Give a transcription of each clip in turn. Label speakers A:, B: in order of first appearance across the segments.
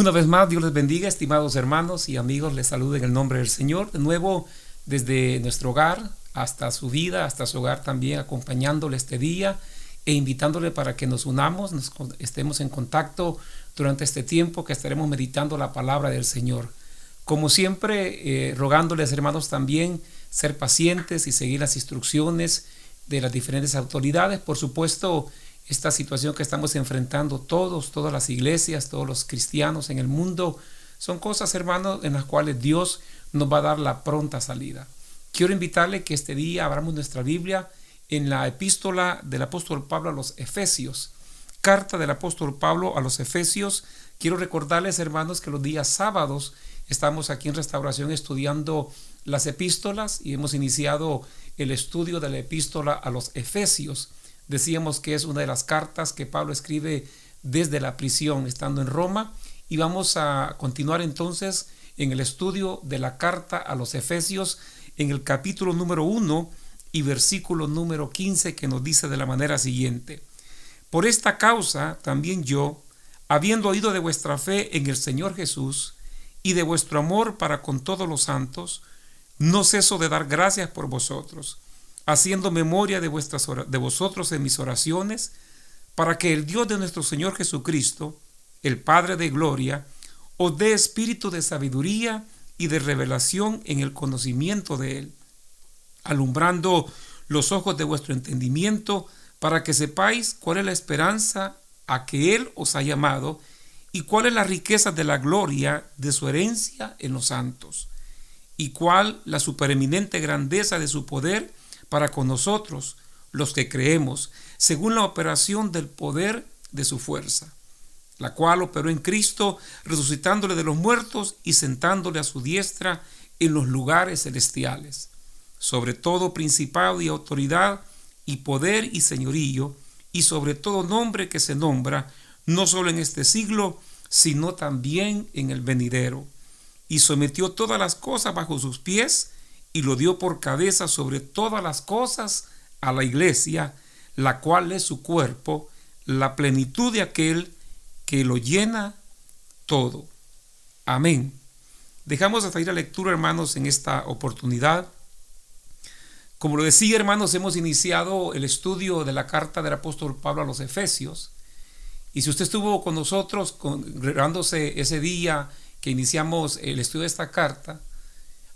A: Una vez más, Dios les bendiga, estimados hermanos y amigos, les saludo en el nombre del Señor. De nuevo, desde nuestro hogar hasta su vida, hasta su hogar también, acompañándole este día e invitándole para que nos unamos, estemos en contacto durante este tiempo que estaremos meditando la palabra del Señor. Como siempre, rogándoles, hermanos, también ser pacientes y seguir las instrucciones de las diferentes autoridades. Por supuesto, esta situación que estamos enfrentando todas las iglesias, todos los cristianos en el mundo, son cosas, hermanos, en las cuales Dios nos va a dar la pronta salida. Quiero invitarle que este día abramos nuestra Biblia en la epístola del apóstol Pablo a los Efesios. Carta del apóstol Pablo a los Efesios. Quiero recordarles, hermanos, que los días sábados estamos aquí en Restauración estudiando las epístolas y hemos iniciado el estudio de la epístola a los Efesios. Decíamos que es una de las cartas que Pablo escribe desde la prisión, estando en Roma, y vamos a continuar entonces en el estudio de la carta a los Efesios en el capítulo número 1 y versículo número 15, que nos dice de la manera siguiente: Por esta causa también yo, habiendo oído de vuestra fe en el Señor Jesús y de vuestro amor para con todos los santos, no ceso de dar gracias por vosotros, haciendo memoria de vosotros en mis oraciones, para que el Dios de nuestro Señor Jesucristo, el Padre de gloria, os dé espíritu de sabiduría y de revelación en el conocimiento de Él, alumbrando los ojos de vuestro entendimiento, para que sepáis cuál es la esperanza a que Él os ha llamado y cuál es la riqueza de la gloria de su herencia en los santos, y cuál la supereminente grandeza de su poder para con nosotros, los que creemos, según la operación del poder de su fuerza, la cual operó en Cristo, resucitándole de los muertos y sentándole a su diestra en los lugares celestiales, sobre todo principado y autoridad y poder y señorío, y sobre todo nombre que se nombra, no solo en este siglo, sino también en el venidero, y sometió todas las cosas bajo sus pies, y lo dio por cabeza sobre todas las cosas a la iglesia, la cual es su cuerpo, la plenitud de aquel que lo llena todo. Amén. Dejamos hasta ahí la lectura, hermanos, en esta oportunidad. Como lo decía, hermanos, hemos iniciado el estudio de la carta del apóstol Pablo a los Efesios. Y si usted estuvo con nosotros congregándose ese día que iniciamos el estudio de esta carta,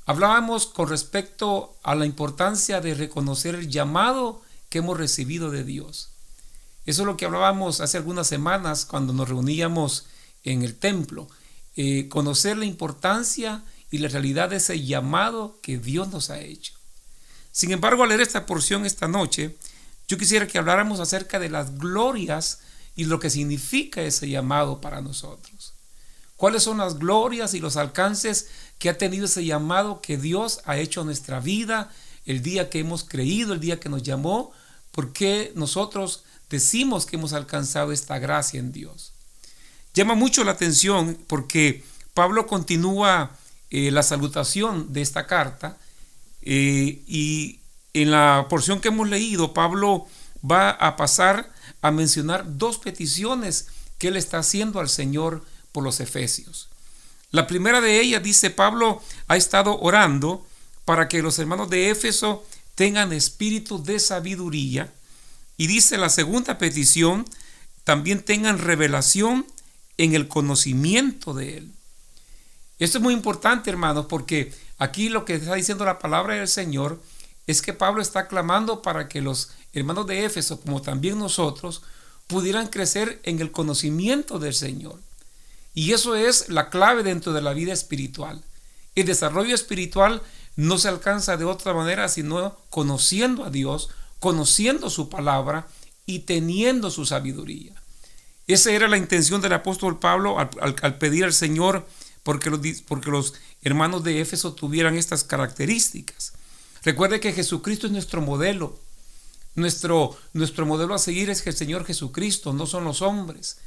A: hablábamos con respecto a la importancia de reconocer el llamado que hemos recibido de Dios. Eso es lo que hablábamos hace algunas semanas cuando nos reuníamos en el templo. Conocer la importancia y la realidad de ese llamado que Dios nos ha hecho. Sin embargo, al leer esta porción esta noche, yo quisiera que habláramos acerca de las glorias y lo que significa ese llamado para nosotros. ¿Cuáles son las glorias y los alcances que ha tenido ese llamado que Dios ha hecho en nuestra vida, el día que hemos creído, el día que nos llamó? ¿Por qué nosotros decimos que hemos alcanzado esta gracia en Dios? Llama mucho la atención porque Pablo continúa la salutación de esta carta y en la porción que hemos leído, Pablo va a pasar a mencionar dos peticiones que él está haciendo al Señor por los Efesios. La primera de ellas, dice Pablo, ha estado orando para que los hermanos de Éfeso tengan espíritu de sabiduría, y dice la segunda petición, también tengan revelación en el conocimiento de Él. Esto es muy importante, hermanos, porque aquí lo que está diciendo la palabra del Señor es que Pablo está clamando para que los hermanos de Éfeso, como también nosotros, pudieran crecer en el conocimiento del Señor. Y eso es la clave dentro de la vida espiritual. El desarrollo espiritual no se alcanza de otra manera sino conociendo a Dios, conociendo su palabra y teniendo su sabiduría. Esa era la intención del apóstol Pablo al pedir al Señor porque los hermanos de Éfeso tuvieran estas características. Recuerde que Jesucristo es nuestro modelo. Nuestro modelo a seguir es el Señor Jesucristo, no son los hombres.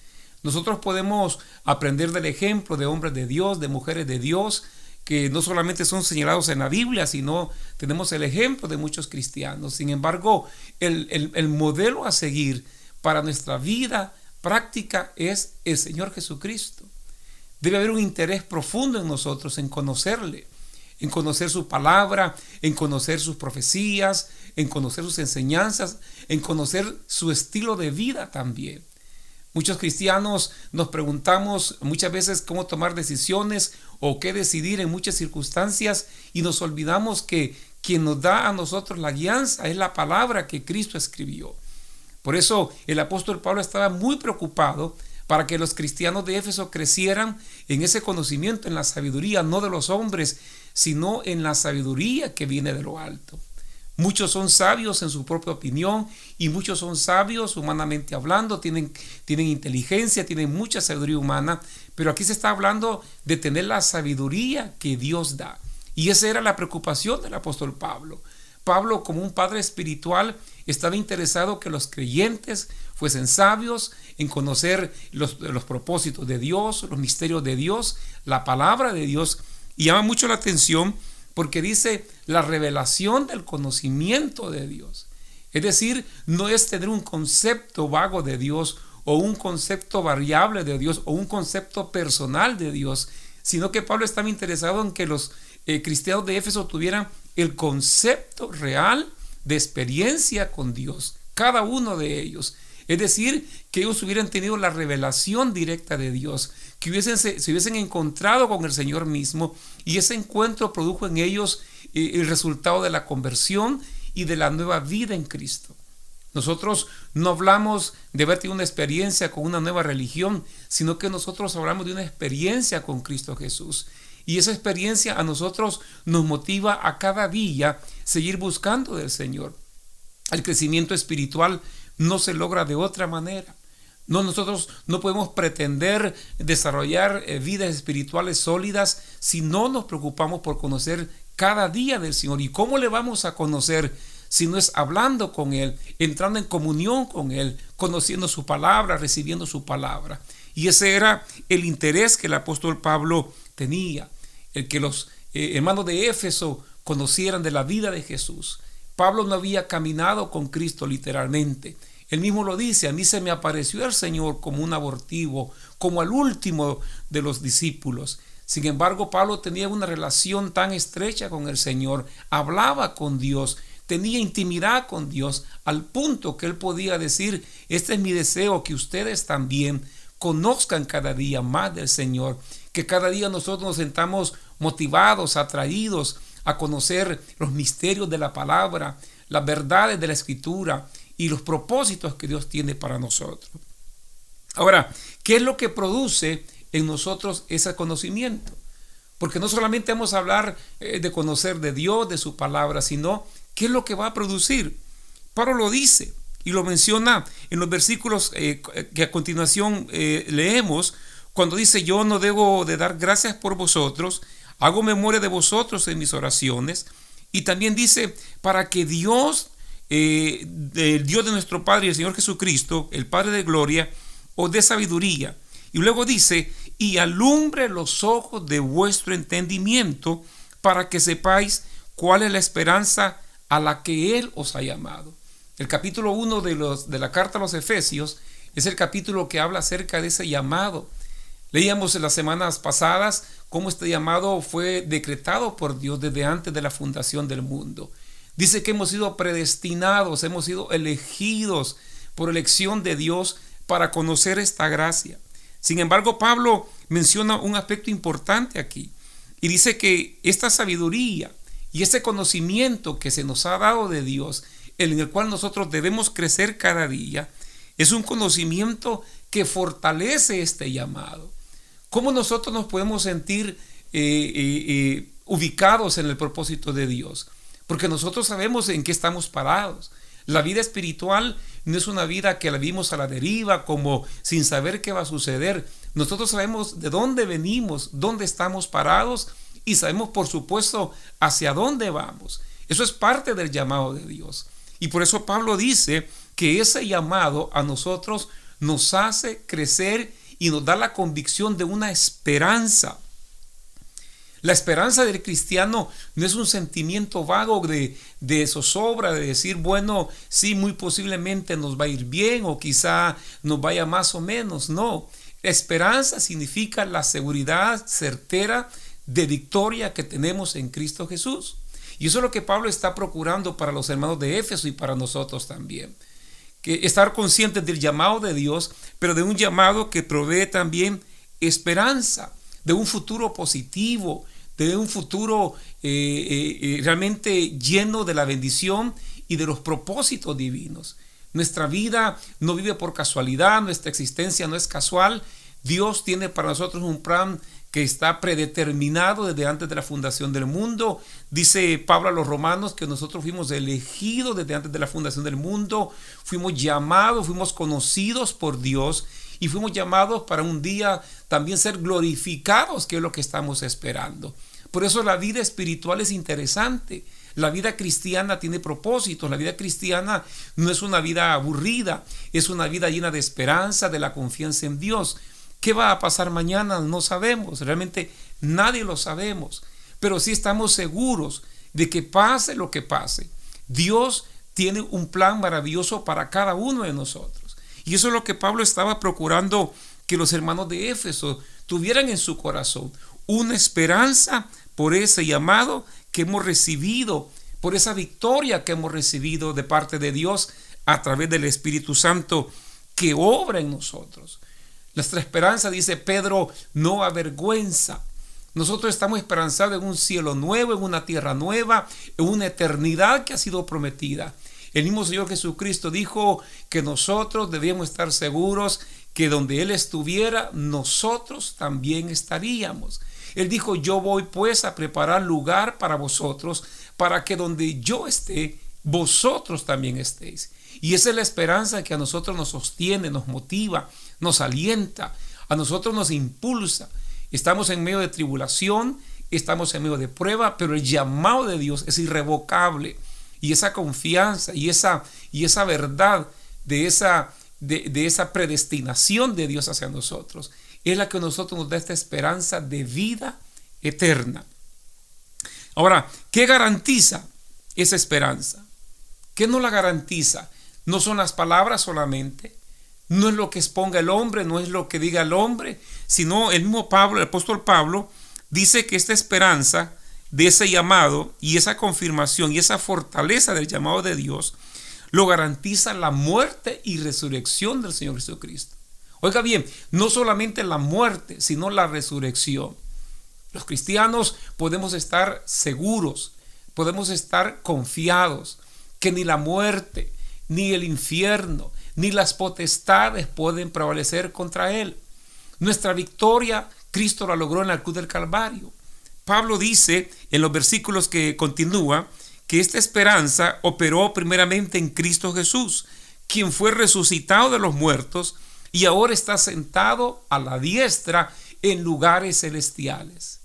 A: Nosotros podemos aprender del ejemplo de hombres de Dios, de mujeres de Dios, que no solamente son señalados en la Biblia, sino tenemos el ejemplo de muchos cristianos. Sin embargo, el modelo a seguir para nuestra vida práctica es el Señor Jesucristo. Debe haber un interés profundo en nosotros en conocerle, en conocer su palabra, en conocer sus profecías, en conocer sus enseñanzas, en conocer su estilo de vida también. Muchos cristianos nos preguntamos muchas veces cómo tomar decisiones o qué decidir en muchas circunstancias y nos olvidamos que quien nos da a nosotros la guianza es la palabra que Cristo escribió. Por eso el apóstol Pablo estaba muy preocupado para que los cristianos de Éfeso crecieran en ese conocimiento, en la sabiduría, no de los hombres, sino en la sabiduría que viene de lo alto. Muchos son sabios en su propia opinión y muchos son sabios humanamente hablando, tienen inteligencia, tienen mucha sabiduría humana, pero aquí se está hablando de tener la sabiduría que Dios da. Y esa era la preocupación del apóstol Pablo. Pablo, como un padre espiritual, estaba interesado que los creyentes fuesen sabios en conocer los propósitos de Dios, los misterios de Dios, la palabra de Dios. Y llama mucho la atención porque dice la revelación del conocimiento de Dios. Es decir, no es tener un concepto vago de Dios o un concepto variable de Dios o un concepto personal de Dios, sino que Pablo estaba interesado en que los cristianos de Éfeso tuvieran el concepto real de experiencia con Dios, cada uno de ellos. Es decir, que ellos hubieran tenido la revelación directa de Dios, que se hubiesen encontrado con el Señor mismo, y ese encuentro produjo en ellos el resultado de la conversión y de la nueva vida en Cristo. Nosotros no hablamos de haber tenido una experiencia con una nueva religión, sino que nosotros hablamos de una experiencia con Cristo Jesús. Y esa experiencia a nosotros nos motiva a cada día seguir buscando del Señor. El crecimiento espiritual no se logra de otra manera. Nosotros no podemos pretender desarrollar vidas espirituales sólidas si no nos preocupamos por conocer cada día del Señor. ¿Y cómo le vamos a conocer si no es hablando con Él, entrando en comunión con Él, conociendo su palabra, recibiendo su palabra? Y ese era el interés que el apóstol Pablo tenía, el que los hermanos de Éfeso conocieran de la vida de Jesús. Pablo no había caminado con Cristo literalmente. Él mismo lo dice: a mí se me apareció el Señor como un abortivo, como al último de los discípulos. Sin embargo, Pablo tenía una relación tan estrecha con el Señor, hablaba con Dios, tenía intimidad con Dios, al punto que él podía decir: este es mi deseo, que ustedes también conozcan cada día más del Señor, que cada día nosotros nos sentamos motivados, atraídos a conocer los misterios de la palabra, las verdades de la Escritura y los propósitos que Dios tiene para nosotros. Ahora, ¿qué es lo que produce en nosotros ese conocimiento? Porque no solamente vamos a hablar de conocer de Dios, de su palabra, sino ¿qué es lo que va a producir? Pablo lo dice y lo menciona en los versículos que a continuación leemos, cuando dice: yo no debo de dar gracias por vosotros, hago memoria de vosotros en mis oraciones. Y también dice: para que Dios, el Dios de nuestro Padre y el Señor Jesucristo, el Padre de gloria, os dé sabiduría. Y luego dice: y alumbre los ojos de vuestro entendimiento, para que sepáis cuál es la esperanza a la que Él os ha llamado. El capítulo 1 de la carta a los Efesios es el capítulo que habla acerca de ese llamado. Leíamos en las semanas pasadas cómo este llamado fue decretado por Dios desde antes de la fundación del mundo. Dice que hemos sido predestinados, hemos sido elegidos por elección de Dios para conocer esta gracia. Sin embargo, Pablo menciona un aspecto importante aquí y dice que esta sabiduría y ese conocimiento que se nos ha dado de Dios, en el cual nosotros debemos crecer cada día, es un conocimiento que fortalece este llamado. ¿Cómo nosotros nos podemos sentir ubicados en el propósito de Dios? Porque nosotros sabemos en qué estamos parados. La vida espiritual no es una vida que la vivimos a la deriva, como sin saber qué va a suceder. Nosotros sabemos de dónde venimos, dónde estamos parados y sabemos, por supuesto, hacia dónde vamos. Eso es parte del llamado de Dios. Y por eso Pablo dice que ese llamado a nosotros nos hace crecer y nos da la convicción de una esperanza. La esperanza del cristiano no es un sentimiento vago de zozobra, de decir, bueno, sí, muy posiblemente nos va a ir bien o quizá nos vaya más o menos. No, Esperanza significa la seguridad certera de victoria que tenemos en Cristo Jesús. Y eso es lo que Pablo está procurando para los hermanos de Éfeso y para nosotros también. Que estar conscientes del llamado de Dios, pero de un llamado que provee también esperanza, de un futuro positivo, de un futuro realmente lleno de la bendición y de los propósitos divinos. Nuestra vida no vive por casualidad, nuestra existencia no es casual. Dios tiene para nosotros un plan que está predeterminado desde antes de la fundación del mundo. Dice Pablo a los romanos que nosotros fuimos elegidos desde antes de la fundación del mundo, fuimos llamados, fuimos conocidos por Dios y fuimos llamados para un día también ser glorificados, que es lo que estamos esperando. Por eso la vida espiritual es interesante. La vida cristiana tiene propósitos. La vida cristiana no es una vida aburrida, es una vida llena de esperanza, de la confianza en Dios. ¿Qué va a pasar mañana? No sabemos, realmente nadie lo sabemos, pero sí estamos seguros de que pase lo que pase, Dios tiene un plan maravilloso para cada uno de nosotros. Y eso es lo que Pablo estaba procurando que los hermanos de Éfeso tuvieran en su corazón, una esperanza por ese llamado que hemos recibido, por esa victoria que hemos recibido de parte de Dios a través del Espíritu Santo que obra en nosotros. Nuestra esperanza, dice Pedro, no avergüenza. Nosotros estamos esperanzados en un cielo nuevo, en una tierra nueva, en una eternidad que ha sido prometida. El mismo Señor Jesucristo dijo que nosotros debíamos estar seguros que donde Él estuviera, nosotros también estaríamos. Él dijo, yo voy pues a preparar lugar para vosotros, para que donde yo esté, vosotros también estéis. Y esa es la esperanza que a nosotros nos sostiene, nos motiva, nos alienta, a nosotros nos impulsa. Estamos en medio de tribulación, estamos en medio de prueba, pero el llamado de Dios es irrevocable. Y esa confianza y esa verdad de esa predestinación de Dios hacia nosotros es la que a nosotros nos da esta esperanza de vida eterna. Ahora, ¿qué garantiza esa esperanza? ¿Qué nos la garantiza? No son las palabras solamente, no es lo que exponga el hombre, no es lo que diga el hombre, sino el mismo Pablo, el apóstol Pablo, dice que esta esperanza de ese llamado y esa confirmación y esa fortaleza del llamado de Dios lo garantiza la muerte y resurrección del Señor Jesucristo. Oiga bien, no solamente la muerte, sino la resurrección. Los cristianos podemos estar seguros, podemos estar confiados que ni la muerte, ni el infierno, ni las potestades pueden prevalecer contra Él. Nuestra victoria, Cristo la logró en la cruz del Calvario. Pablo dice en los versículos que continúa que esta esperanza operó primeramente en Cristo Jesús, quien fue resucitado de los muertos y ahora está sentado a la diestra en lugares celestiales.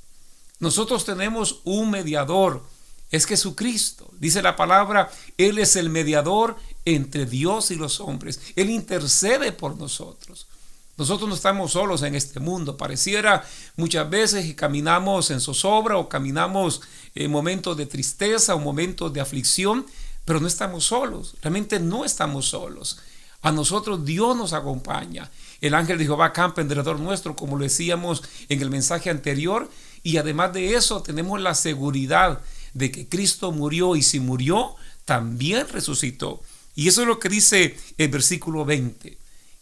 A: Nosotros tenemos un mediador, es Jesucristo. Dice la palabra, Él es el mediador entre Dios y los hombres. Él intercede por nosotros. Nosotros no estamos solos en este mundo. Pareciera muchas veces que caminamos en zozobra o caminamos en momentos de tristeza o momentos de aflicción, pero no estamos solos. Realmente no estamos solos. A nosotros Dios nos acompaña. El ángel de Jehová acampa en derredor nuestro, como lo decíamos en el mensaje anterior. Y además de eso tenemos la seguridad de que Cristo murió, y si murió, también resucitó. Y eso es lo que dice el versículo 20,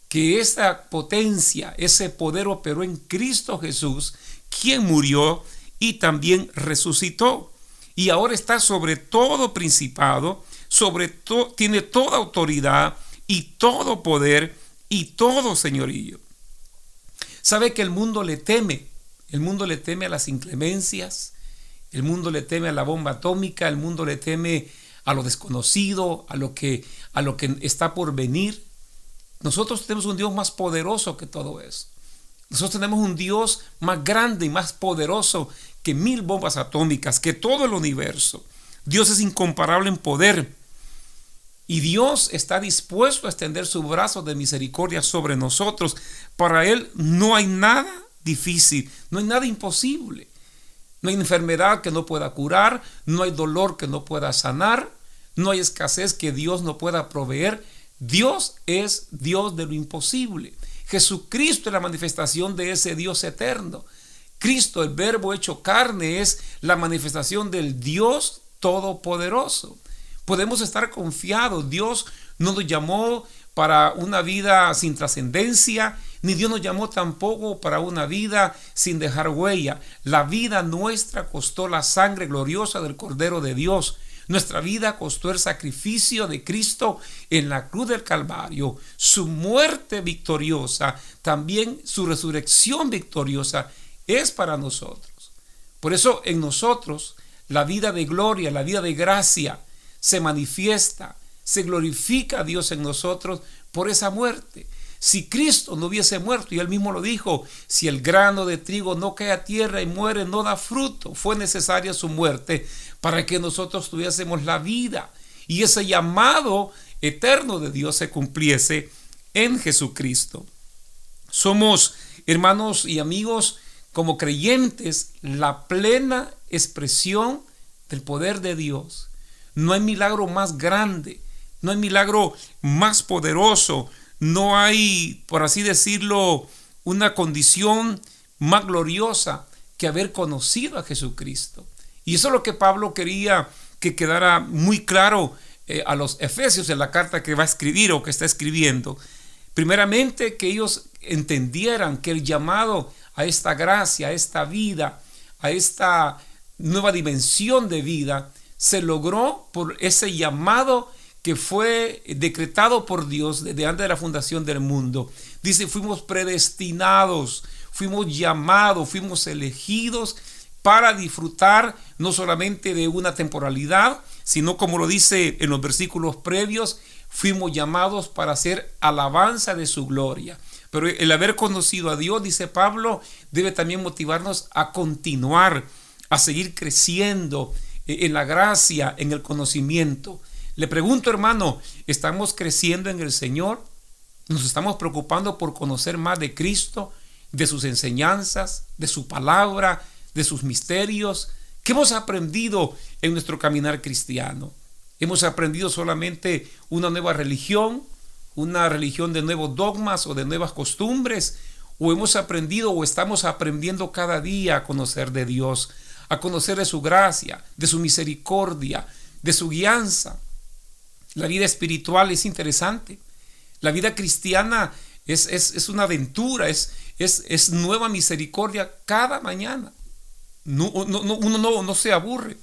A: que esa potencia, ese poder operó en Cristo Jesús, quien murió y también resucitó. Y ahora está sobre todo principado, tiene toda autoridad y todo poder y todo señorío. Sabe que el mundo le teme a las inclemencias, el mundo le teme a la bomba atómica, el mundo le teme a lo desconocido, a lo que está por venir. Nosotros tenemos un Dios más poderoso que todo eso. Nosotros tenemos un Dios más grande y más poderoso que 1000 bombas atómicas, que todo el universo. Dios es incomparable en poder. Y Dios está dispuesto a extender su brazo de misericordia sobre nosotros. Para Él no hay nada difícil, no hay nada imposible. No hay enfermedad que no pueda curar, no hay dolor que no pueda sanar, no hay escasez que Dios no pueda proveer. Dios es Dios de lo imposible. Jesucristo es la manifestación de ese Dios eterno. Cristo, el Verbo hecho carne, es la manifestación del Dios todopoderoso. Podemos estar confiados. Dios no nos llamó para una vida sin trascendencia, ni Dios nos llamó tampoco para una vida sin dejar huella. La vida nuestra costó la sangre gloriosa del Cordero de Dios. Nuestra vida costó el sacrificio de Cristo en la cruz del Calvario, su muerte victoriosa, también su resurrección victoriosa es para nosotros. Por eso en nosotros la vida de gloria, la vida de gracia se manifiesta, se glorifica a Dios en nosotros por esa muerte. Si Cristo no hubiese muerto, y él mismo lo dijo, si el grano de trigo no cae a tierra y muere, no da fruto. Fue necesaria su muerte para que nosotros tuviésemos la vida y ese llamado eterno de Dios se cumpliese en Jesucristo. Somos, hermanos y amigos, como creyentes, la plena expresión del poder de Dios. No hay milagro más grande, no hay milagro más poderoso, no hay, por así decirlo, una condición más gloriosa que haber conocido a Jesucristo. Y eso es lo que Pablo quería que quedara muy claro a los Efesios en la carta que va a escribir o que está escribiendo. Primeramente, que ellos entendieran que el llamado a esta gracia, a esta vida, a esta nueva dimensión de vida, se logró por ese llamado que fue decretado por Dios desde antes de la fundación del mundo. Dice, fuimos predestinados, fuimos llamados, fuimos elegidos para disfrutar no solamente de una temporalidad, sino como lo dice en los versículos previos, fuimos llamados para hacer alabanza de su gloria. Pero el haber conocido a Dios, dice Pablo, debe también motivarnos a continuar, a seguir creciendo en la gracia, en el conocimiento. Le pregunto, hermano, ¿estamos creciendo en el Señor? ¿Nos estamos preocupando por conocer más de Cristo, de sus enseñanzas, de su palabra, de sus misterios? ¿Qué hemos aprendido en nuestro caminar cristiano? ¿Hemos aprendido solamente una nueva religión, una religión de nuevos dogmas o de nuevas costumbres? ¿O hemos aprendido o estamos aprendiendo cada día a conocer de Dios, a conocer de su gracia, de su misericordia, de su guianza? La vida espiritual es interesante. La vida cristiana es una aventura, es nueva misericordia cada mañana. Uno no se aburre.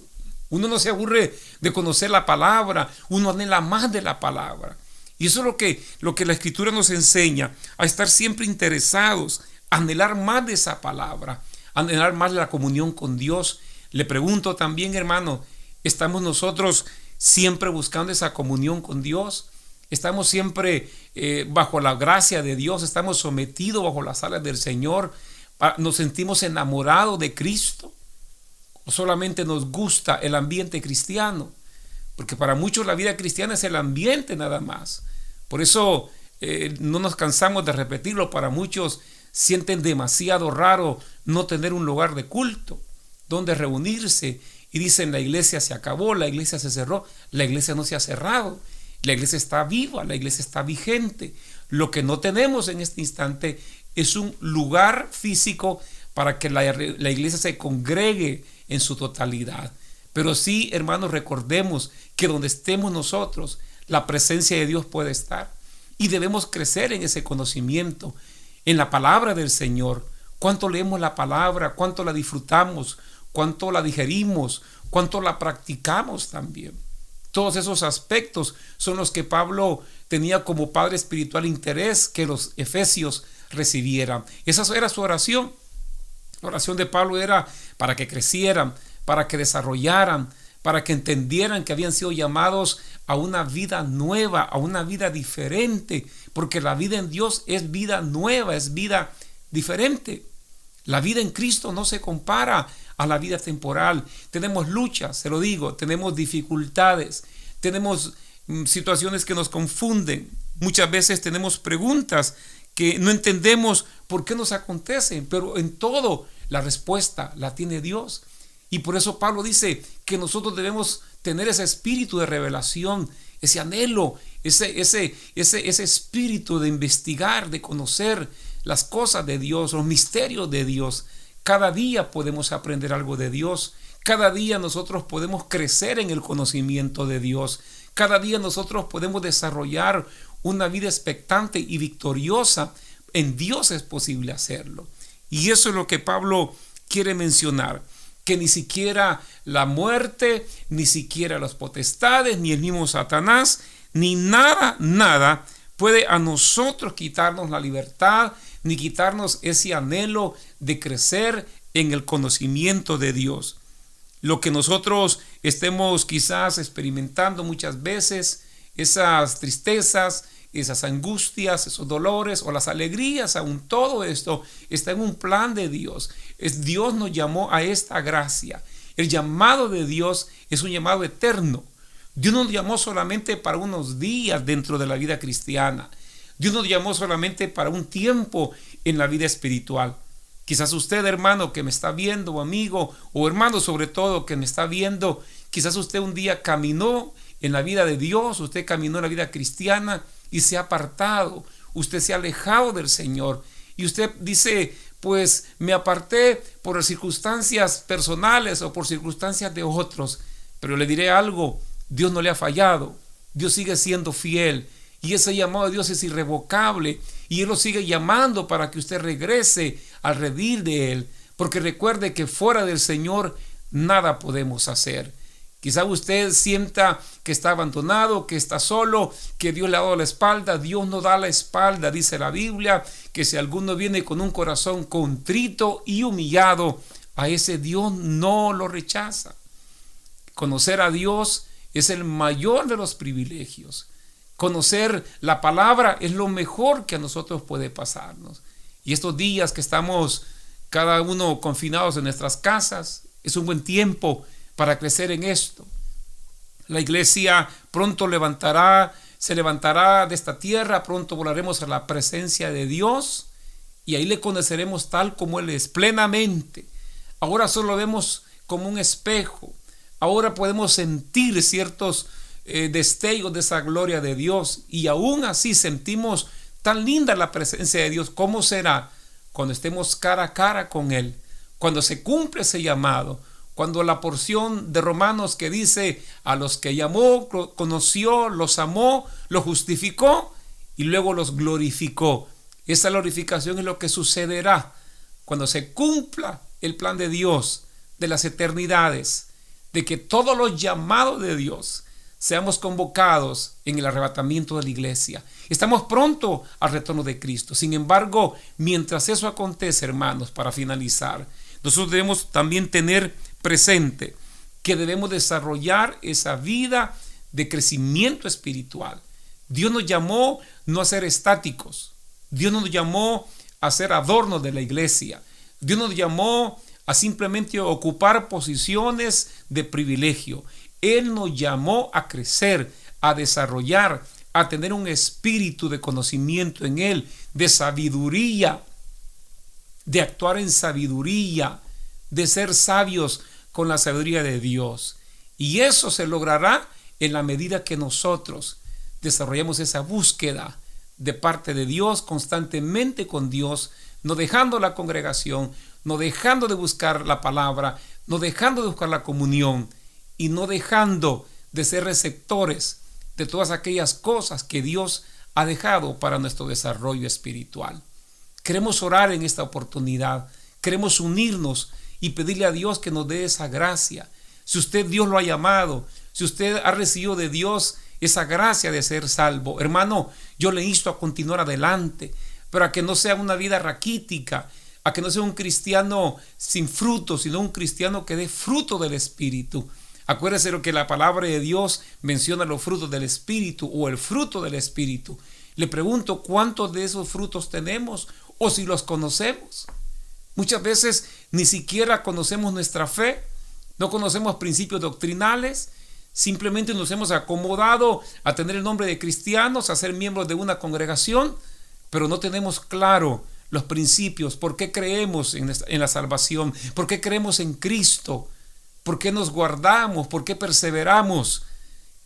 A: Uno no se aburre de conocer la palabra. Uno anhela más de la palabra. Y eso es lo que la Escritura nos enseña, a estar siempre interesados, a anhelar más de esa palabra, a anhelar más de la comunión con Dios. Le pregunto también, hermano, ¿estamos nosotros siempre buscando esa comunión con Dios? ¿Estamos siempre bajo la gracia de Dios? ¿Estamos sometidos bajo las alas del Señor? ¿Nos sentimos enamorados de Cristo? ¿O solamente nos gusta el ambiente cristiano? Porque para muchos la vida cristiana es el ambiente nada más. Por eso no nos cansamos de repetirlo. Para muchos sienten demasiado raro no tener un lugar de culto donde reunirse. Y dicen, la iglesia se acabó, la iglesia se cerró. La iglesia no se ha cerrado. La iglesia está viva, la iglesia está vigente. Lo que no tenemos en este instante es un lugar físico para que la iglesia se congregue en su totalidad. Pero sí, hermanos, recordemos que donde estemos nosotros, la presencia de Dios puede estar. Y debemos crecer en ese conocimiento, en la palabra del Señor. Cuánto leemos la palabra, cuánto la disfrutamos, cuánto la digerimos, cuánto la practicamos también. Todos esos aspectos son los que Pablo tenía como padre espiritual interés que los efesios recibieran. Esa era su oración. La oración de Pablo era para que crecieran, para que desarrollaran, para que entendieran que habían sido llamados a una vida nueva, a una vida diferente, porque la vida en Dios es vida nueva, es vida diferente. La vida en Cristo no se compara a la vida temporal. Tenemos luchas, se lo digo, tenemos dificultades, tenemos situaciones que nos confunden. Muchas veces tenemos preguntas que no entendemos por qué nos acontecen, pero en todo la respuesta la tiene Dios. Y por eso Pablo dice que nosotros debemos tener ese espíritu de revelación, ese anhelo, ese espíritu de investigar, de conocer las cosas de Dios, los misterios de Dios. Cada día podemos aprender algo de Dios. Cada día nosotros podemos crecer en el conocimiento de Dios. Cada día nosotros podemos desarrollar una vida expectante y victoriosa. En Dios es posible hacerlo. Y eso es lo que Pablo quiere mencionar, que ni siquiera la muerte, ni siquiera las potestades, ni el mismo Satanás, ni nada puede a nosotros quitarnos la libertad, ni quitarnos ese anhelo de crecer en el conocimiento de Dios. Lo que nosotros estemos quizás experimentando muchas veces, esas tristezas, esas angustias, esos dolores o las alegrías, aún todo esto está en un plan de Dios. Dios nos llamó a esta gracia. El llamado de Dios es un llamado eterno. Dios nos llamó solamente para unos días dentro de la vida cristiana. Dios nos llamó solamente para un tiempo en la vida espiritual. Quizás usted, hermano, que me está viendo, o amigo, o hermano sobre todo que me está viendo, quizás usted un día caminó en la vida de Dios, usted caminó en la vida cristiana y se ha apartado, usted se ha alejado del Señor y usted dice, pues me aparté por circunstancias personales o por circunstancias de otros, pero le diré algo, Dios no le ha fallado, Dios sigue siendo fiel y ese llamado de Dios es irrevocable y Él lo sigue llamando para que usted regrese al redil de Él, porque recuerde que fuera del Señor nada podemos hacer. Quizá usted sienta que está abandonado, que está solo, que Dios le ha dado la espalda. Dios no da la espalda. Dice la Biblia que si alguno viene con un corazón contrito y humillado, a ese Dios no lo rechaza. Conocer a Dios es el mayor de los privilegios. Conocer la palabra es lo mejor que a nosotros puede pasarnos. Y estos días que estamos cada uno confinados en nuestras casas, es un buen tiempo para crecer en esto. La iglesia pronto se levantará de esta tierra, pronto volaremos a la presencia de Dios y ahí le conoceremos tal como Él es, plenamente. Ahora solo lo vemos como un espejo. Ahora podemos sentir ciertos destellos de esa gloria de Dios y aún así sentimos tan linda la presencia de Dios. ¿Cómo será cuando estemos cara a cara con Él? Cuando se cumple ese llamado, cuando la porción de Romanos que dice a los que llamó, conoció, los amó, los justificó y luego los glorificó. Esa glorificación es lo que sucederá cuando se cumpla el plan de Dios de las eternidades, de que todos los llamados de Dios seamos convocados en el arrebatamiento de la iglesia. Estamos pronto al retorno de Cristo. Sin embargo, mientras eso acontece, hermanos, para finalizar, nosotros debemos también tener presente que debemos desarrollar esa vida de crecimiento espiritual. Dios nos llamó no a ser estáticos. Dios nos llamó a ser adornos de la iglesia. Dios nos llamó a simplemente ocupar posiciones de privilegio. Él nos llamó a crecer, a desarrollar, a tener un espíritu de conocimiento en Él, de sabiduría, de actuar en sabiduría, de ser sabios con la sabiduría de Dios. Y eso se logrará en la medida que nosotros desarrollemos esa búsqueda de parte de Dios, constantemente con Dios, no dejando la congregación, no dejando de buscar la palabra, no dejando de buscar la comunión y no dejando de ser receptores de todas aquellas cosas que Dios ha dejado para nuestro desarrollo espiritual. Queremos orar en esta oportunidad, queremos unirnos y pedirle a Dios que nos dé esa gracia. Si usted Dios lo ha llamado, si usted ha recibido de Dios esa gracia de ser salvo, hermano, yo le insto a continuar adelante, pero a que no sea una vida raquítica, a que no sea un cristiano sin fruto, sino un cristiano que dé fruto del Espíritu. Acuérdese lo que la palabra de Dios menciona, los frutos del Espíritu o el fruto del Espíritu. Le pregunto, ¿cuántos de esos frutos tenemos o si los conocemos? Muchas veces ni siquiera conocemos nuestra fe, no conocemos principios doctrinales, simplemente nos hemos acomodado a tener el nombre de cristianos, a ser miembros de una congregación, pero no tenemos claro los principios, por qué creemos en la salvación, por qué creemos en Cristo, por qué nos guardamos, por qué perseveramos,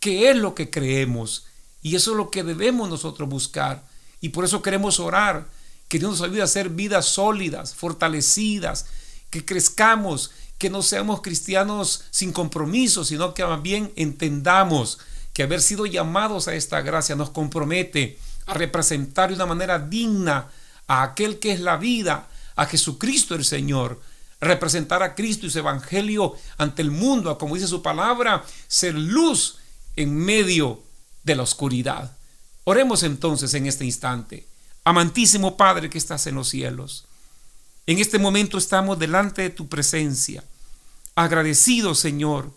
A: qué es lo que creemos. Y eso es lo que debemos nosotros buscar. Y por eso queremos orar, que Dios nos ayude a hacer vidas sólidas, fortalecidas, que crezcamos, que no seamos cristianos sin compromiso, sino que más bien entendamos que haber sido llamados a esta gracia nos compromete a representar de una manera digna a aquel que es la vida, a Jesucristo el Señor. Representar a Cristo y su evangelio ante el mundo, a, como dice su palabra, ser luz en medio de la oscuridad. Oremos entonces en este instante. Amantísimo Padre que estás en los cielos, en este momento estamos delante de tu presencia, agradecidos, Señor,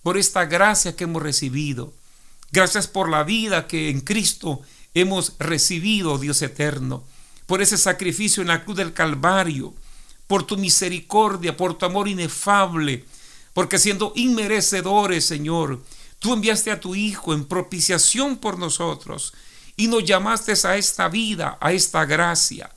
A: por esta gracia que hemos recibido. Gracias por la vida que en Cristo hemos recibido, Dios eterno, por ese sacrificio en la cruz del Calvario, por tu misericordia, por tu amor inefable, porque siendo inmerecedores, Señor, tú enviaste a tu Hijo en propiciación por nosotros y nos llamaste a esta vida, a esta gracia.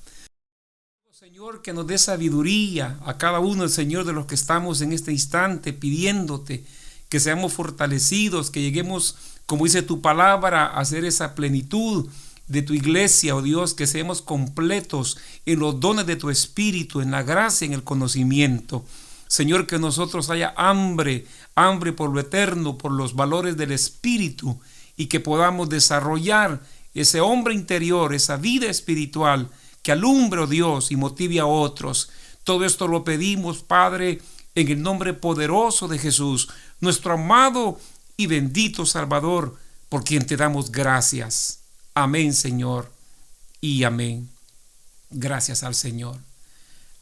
A: Señor, que nos dé sabiduría a cada uno, Señor, de los que estamos en este instante pidiéndote que seamos fortalecidos, que lleguemos, como dice tu palabra, a hacer esa plenitud de tu iglesia, oh Dios, que seamos completos en los dones de tu Espíritu, en la gracia, en el conocimiento. Señor, que nosotros haya hambre por lo eterno, por los valores del Espíritu, y que podamos desarrollar ese hombre interior, esa vida espiritual que alumbre, oh Dios, y motive a otros. Todo esto lo pedimos, Padre, en el nombre poderoso de Jesús, nuestro amado y bendito Salvador, por quien te damos gracias. Amén, Señor, y amén. Gracias al Señor.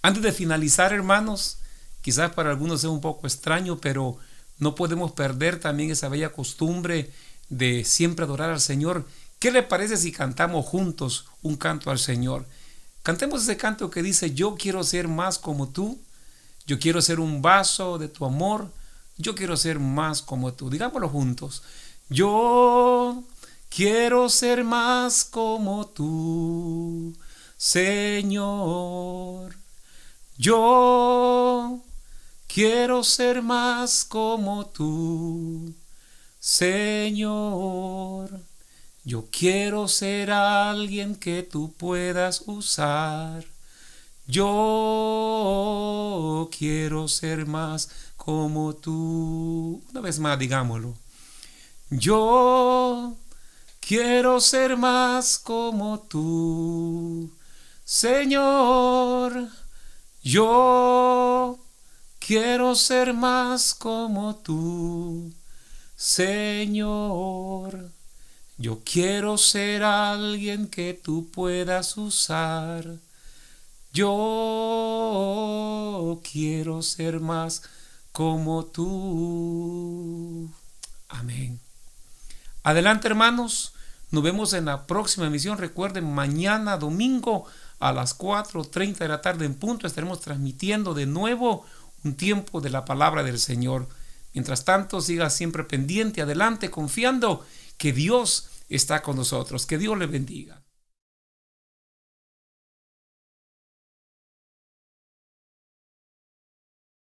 A: Antes de finalizar, hermanos, quizás para algunos sea un poco extraño, pero no podemos perder también esa bella costumbre de siempre adorar al Señor. ¿Qué le parece si cantamos juntos un canto al Señor? Cantemos ese canto que dice: yo quiero ser más como tú, yo quiero ser un vaso de tu amor, yo quiero ser más como tú. Digámoslo juntos: yo quiero ser más como tú, Señor. Yo quiero ser más como tú, Señor. Yo quiero ser alguien que tú puedas usar. Yo quiero ser más como tú. Una vez más, digámoslo. Yo quiero ser más como tú, Señor. Yo quiero ser más como tú, Señor. Yo quiero ser alguien que tú puedas usar. Yo quiero ser más como tú. Amén. Adelante, hermanos. Nos vemos en la próxima emisión. Recuerden, mañana domingo a las 4:30 de la tarde en punto estaremos transmitiendo de nuevo un tiempo de la palabra del Señor. Mientras tanto, siga siempre pendiente, adelante, confiando que Dios está con nosotros. Que Dios le bendiga.